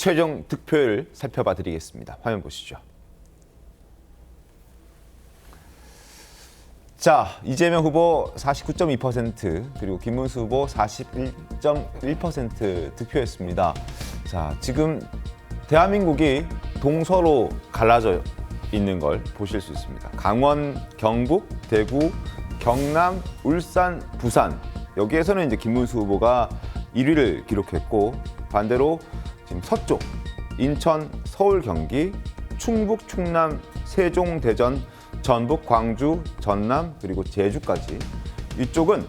최종 득표율 살펴봐 드리겠습니다. 화면 보시죠. 자, 이재명 후보 49.2% 그리고 김문수 후보 41.1% 득표했습니다. 자, 지금 대한민국이 동서로 갈라져 있는 걸 보실 수 있습니다. 강원, 경북, 대구, 경남, 울산, 부산 여기에서는 이제 김문수 후보가 1위를 기록했고 반대로 지금 서쪽 인천, 서울, 경기, 충북, 충남, 세종, 대전, 전북, 광주, 전남 그리고 제주까지 이쪽은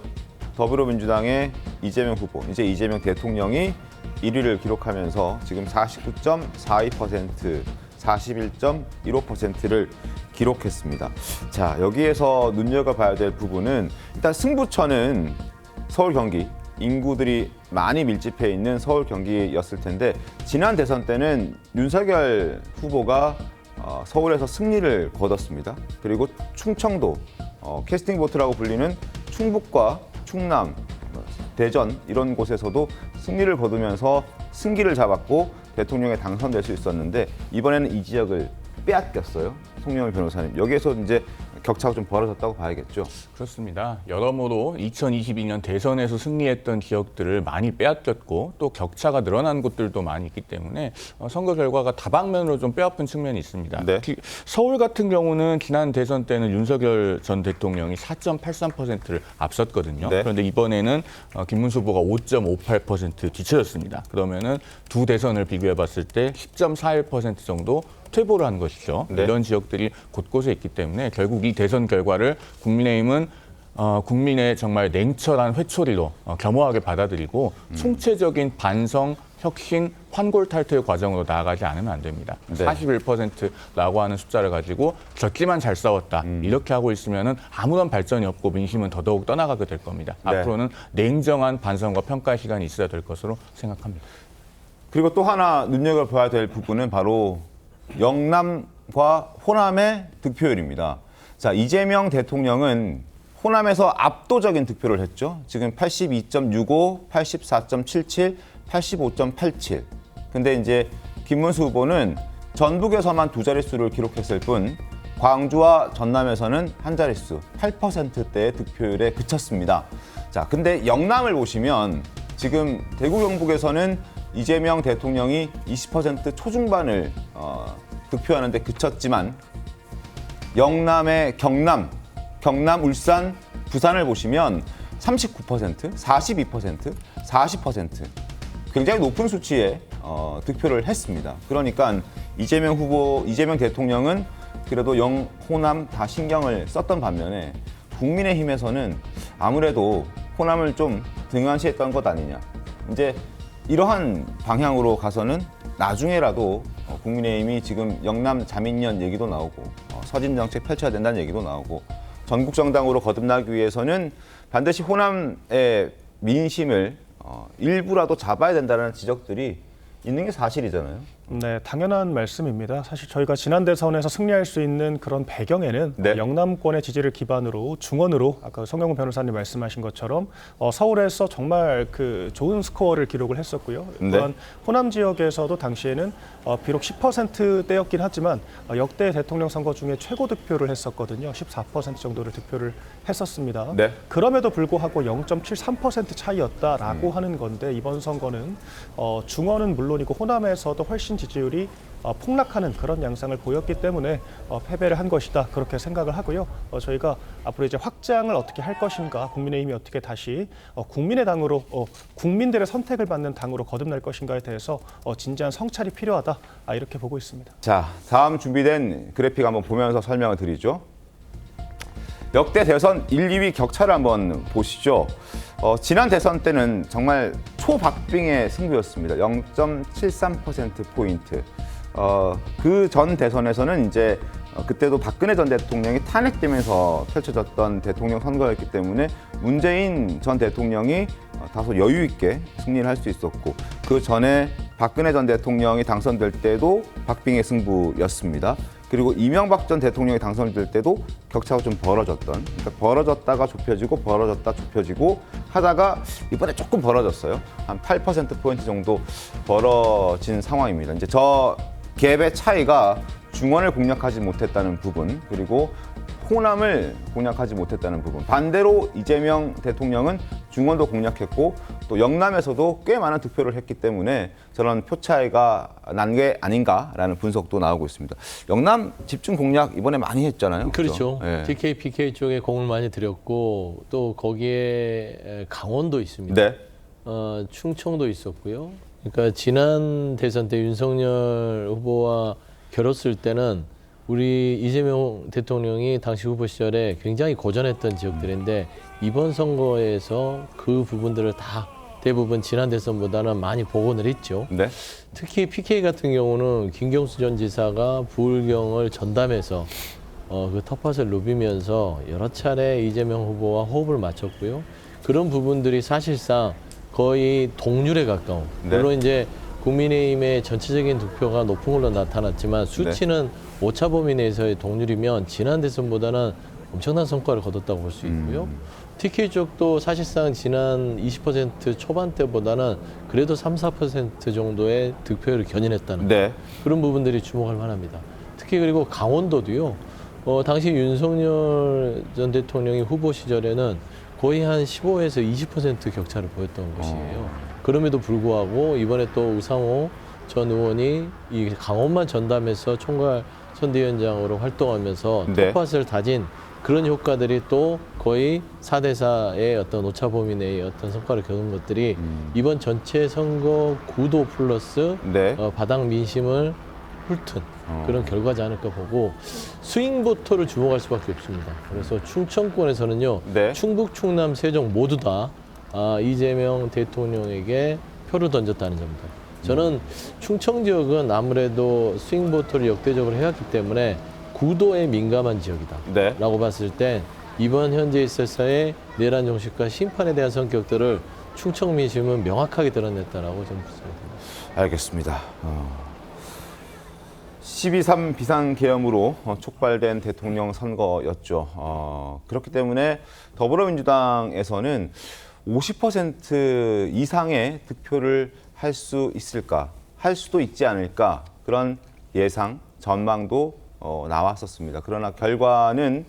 더불어민주당의 이재명 후보, 이제 이재명 대통령이 1위를 기록하면서 지금 49.42%, 41.15%를 기록했습니다. 자, 여기에서 눈여겨봐야 될 부분은 일단 승부처는 서울, 경기, 인구들이 많이 밀집해 있는 서울, 경기였을 텐데 지난 대선 때는 윤석열 후보가 서울에서 승리를 거뒀습니다. 그리고 충청도, 캐스팅 보트라고 불리는 충북과 충남, 대전 이런 곳에서도 승리를 거두면서 승기를 잡았고 대통령에 당선될 수 있었는데 이번에는 이 지역을 빼앗겼어요. 송영길 변호사님. 여기에서 이제 격차가 좀 벌어졌다고 봐야겠죠. 그렇습니다. 여러모로 2022년 대선에서 승리했던 지역들을 많이 빼앗겼고 또 격차가 늘어난 곳들도 많이 있기 때문에 선거 결과가 다방면으로 좀 뼈아픈 측면이 있습니다. 네. 서울 같은 경우는 지난 대선 때는 윤석열 전 대통령이 4.83%를 앞섰거든요. 네. 그런데 이번에는 김문수 후보가 5.58% 뒤쳐졌습니다. 그러면은 두 대선을 비교해봤을 때 10.41% 정도 퇴보를 한 것이죠. 네. 이런 지역들이 곳곳에 있기 때문에 결국 이 대선 결과를 국민의힘은 국민의 정말 냉철한 회초리로 겸허하게 받아들이고 총체적인 반성, 혁신, 환골탈퇴 과정으로 나아가지 않으면 안 됩니다. 네. 41%라고 하는 숫자를 가지고 졌지만 잘 싸웠다. 이렇게 하고 있으면 아무런 발전이 없고 민심은 더더욱 떠나가게 될 겁니다. 네. 앞으로는 냉정한 반성과 평가 시간이 있어야 될 것으로 생각합니다. 그리고 또 하나 눈여겨봐야 될 부분은 바로 영남과 호남의 득표율입니다. 자, 이재명 대통령은 호남에서 압도적인 득표를 했죠. 지금 82.65, 84.77, 85.87. 근데 이제 김문수 후보는 전북에서만 두 자릿수를 기록했을 뿐 광주와 전남에서는 한 자릿수 8%대의 득표율에 그쳤습니다. 자, 근데 영남을 보시면 지금 대구 경북에서는 이재명 대통령이 20% 초중반을 득표하는데 그쳤지만 영남의 경남, 울산, 부산을 보시면 39%, 42%, 40% 굉장히 높은 수치의 득표를 했습니다. 그러니까 이재명 대통령은 그래도 호남 다 신경을 썼던 반면에 국민의힘에서는 아무래도 호남을 좀 등한시했던 것 아니냐. 이제 이러한 방향으로 가서는 나중에라도 국민의힘이 지금 영남 자민련 얘기도 나오고 서진 정책 펼쳐야 된다는 얘기도 나오고 전국 정당으로 거듭나기 위해서는 반드시 호남의 민심을 일부라도 잡아야 된다는 지적들이 있는 게 사실이잖아요. 네, 당연한 말씀입니다. 사실 저희가 지난 대선에서 승리할 수 있는 그런 배경에는 네. 영남권의 지지를 기반으로 중원으로 아까 송영훈 변호사님 말씀하신 것처럼 서울에서 정말 그 좋은 스코어를 기록을 했었고요. 네. 또한 호남 지역에서도 당시에는 비록 10%대였긴 하지만 역대 대통령 선거 중에 최고 득표를 했었거든요. 14% 정도를 득표를 했었습니다. 네. 그럼에도 불구하고 0.73% 차이였다라고 하는 건데 이번 선거는 중원은 물론이고 호남에서도 훨씬 지지율이 폭락하는 그런 양상을 보였기 때문에 패배를 한 것이다 그렇게 생각을 하고요. 저희가 앞으로 이제 확장을 어떻게 할 것인가, 국민의힘이 어떻게 다시 국민의 당으로 국민들의 선택을 받는 당으로 거듭날 것인가에 대해서 진지한 성찰이 필요하다 이렇게 보고 있습니다. 자, 다음 준비된 그래픽 한번 보면서 설명을 드리죠. 역대 대선 1, 2위 격차를 한번 보시죠. 지난 대선 때는 정말 초박빙의 승부였습니다. 0.73%포인트. 그 전 대선에서는 이제 그때도 박근혜 전 대통령이 탄핵되면서 펼쳐졌던 대통령 선거였기 때문에 문재인 전 대통령이 다소 여유 있게 승리를 할 수 있었고 그 전에 박근혜 전 대통령이 당선될 때도 박빙의 승부였습니다. 그리고 이명박 전 대통령이 당선될 때도 격차가 좀 벌어졌던, 그러니까 벌어졌다가 좁혀지고 벌어졌다 좁혀지고 하다가 이번에 조금 벌어졌어요. 한 8%포인트 정도 벌어진 상황입니다. 이제 저 갭의 차이가 중원을 공략하지 못했다는 부분, 그리고 호남을 공략하지 못했다는 부분. 반대로 이재명 대통령은 중원도 공략했고 또 영남에서도 꽤 많은 득표를 했기 때문에 저런 표 차이가 난 게 아닌가라는 분석도 나오고 있습니다. 영남 집중 공략 이번에 많이 했잖아요. 그렇죠. 예. TK, PK 쪽에 공을 많이 들였고 또 거기에 강원도 있습니다. 네. 충청도 있었고요. 그러니까 지난 대선 때 윤석열 후보와 겨뤘을 때는 우리 이재명 대통령이 당시 후보 시절에 굉장히 고전했던 지역들인데 이번 선거에서 그 부분들을 다 대부분 지난 대선보다는 많이 복원을 했죠. 네. 특히 PK 같은 경우는 김경수 전 지사가 부울경을 전담해서 그 텃밭을 누비면서 여러 차례 이재명 후보와 호흡을 맞췄고요. 그런 부분들이 사실상 거의 동률에 가까운. 네. 물론 이제 국민의힘의 전체적인 득표가 높은 걸로 나타났지만 수치는 오차 범위 내에서의 동률이면 지난 대선보다는 엄청난 성과를 거뒀다고 볼 수 있고요. TK 쪽도 사실상 지난 20% 초반대보다는 그래도 3, 4% 정도의 득표율을 견인했다는 네. 그런 부분들이 주목할 만합니다. 특히 그리고 강원도도요. 당시 윤석열 전 대통령이 후보 시절에는 거의 한 15에서 20% 격차를 보였던 것이에요. 그럼에도 불구하고 이번에 또 우상호 전 의원이 이 강원만 전담해서 총괄 선대위원장으로 활동하면서 네. 텃밭을 다진 그런 효과들이 또 거의 4대4의 어떤 오차 범위 내의 어떤 성과를 거둔 것들이 이번 전체 선거 구도 플러스 네. 바닥 민심을 훑은 그런 결과지 않을까 보고 스윙보터를 주목할 수밖에 없습니다. 그래서 충청권에서는요. 네. 충북, 충남, 세종 모두 다 이재명 대통령에게 표를 던졌다는 점입니다. 저는 충청 지역은 아무래도 스윙보터를 역대적으로 해왔기 때문에 구도에 민감한 지역이다. 네. 라고 봤을 때 이번 현재 있을사의 내란 정식과 심판에 대한 성격들을 충청 민심은 명확하게 드러냈다라고 저는 생각합니다. 알겠습니다. 12.3 비상계엄으로 촉발된 대통령 선거였죠. 그렇기 때문에 더불어민주당에서는 50% 이상의 득표를 할 수 있을까, 할 수도 있지 않을까, 그런 예상, 전망도 나왔었습니다. 그러나 결과는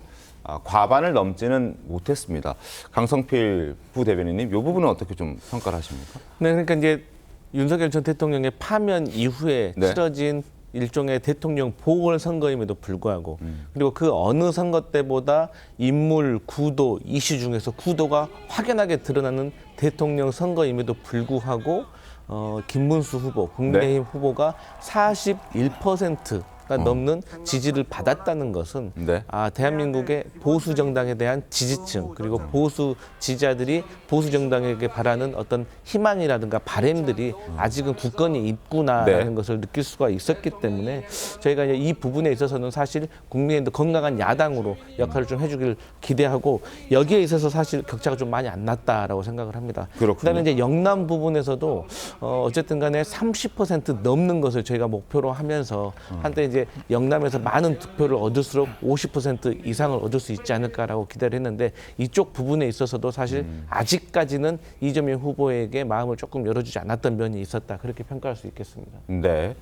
과반을 넘지는 못했습니다. 강성필 부대변인님, 이 부분은 어떻게 좀 평가를 하십니까? 네, 그러니까 이제 윤석열 전 대통령의 파면 이후에 네. 치러진 일종의 대통령 보궐선거임에도 불구하고 그리고 그 어느 선거 때보다 인물, 구도, 이슈 중에서 구도가 확연하게 드러나는 대통령 선거임에도 불구하고 김문수 후보, 국민의힘 후보가 41%가 넘는 지지를 받았다는 것은 네. 대한민국의 보수 정당에 대한 지지층 그리고 보수 지지자들이 보수 정당에게 바라는 어떤 희망이라든가 바람들이 아직은 굳건히 있구나라는 네. 것을 느낄 수가 있었기 때문에 저희가 이제 이 부분에 있어서는 사실 국민의힘도 건강한 야당으로 역할을 좀 해주길 기대하고 여기에 있어서 사실 격차가 좀 많이 안 났다라고 생각을 합니다. 그렇군요. 그다음에 이제 영남 부분에서도 어쨌든 간에 30% 넘는 것을 저희가 목표로 하면서 한때 이제 영남에서 많은 득표를 얻을수록 50% 이상을 얻을 수 있지 않을까라고 기대를 했는데 이쪽 부분에 있어서도 사실 아직까지는 이재명 후보에게 마음을 조금 열어주지 않았던 면이 있었다 그렇게 평가할 수 있겠습니다. 네.